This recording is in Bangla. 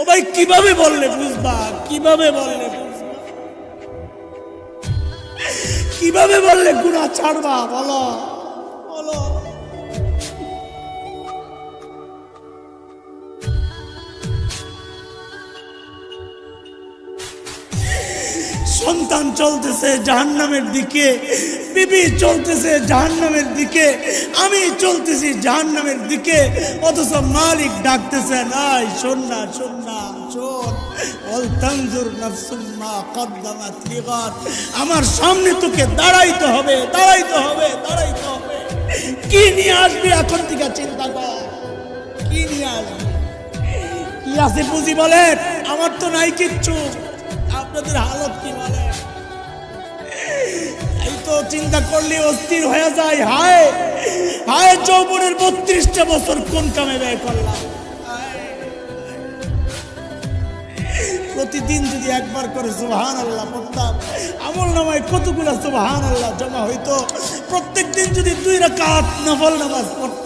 ভাই কিভাবে বললে বুঝবা, কিভাবে বললে বুঝবা, কিভাবে বললে গুনাহ ছাড়বা? বলো বলো। সন্তান চলতেছে জাহান্নামের দিকে, বিবি চলতেছে জাহান্নামের দিকে, আমি চলতেছি জাহান্নামের দিকে, অথচ মালিক ডাকতেছেন, আয় শোন না শোন না শোন, ওয়াল তানজুর নাফসুম মা কদ্দামাত লিগাদ। আমার সামনে তোকে দাঁড়াইতে হবে, দাঁড়াইতে হবে, দাঁড়াইতে হবে। কি নিয়ে আসবি এখন থেকে চিন্তা কর, কি নিয়ে আসবি, কি আছে বুঝি বলেন? আমার তো নাই কিচ্ছু, আপনাদের হালত কি বলে? এই তো চিন্তা করলে অস্থির হয়ে যায়। হায় হায়, যৌবনের 32টা বছর কোন কামে ব্যয় করলাম। প্রতিদিন যদি একবার করে সুবহানাল্লাহ পড়তাম, আমল নামায় কতগুলো সুবহানাল্লাহ জমা হইতো। প্রত্যেক দিন যদি 2 রাকাত নফল নামাজ পড়তাম,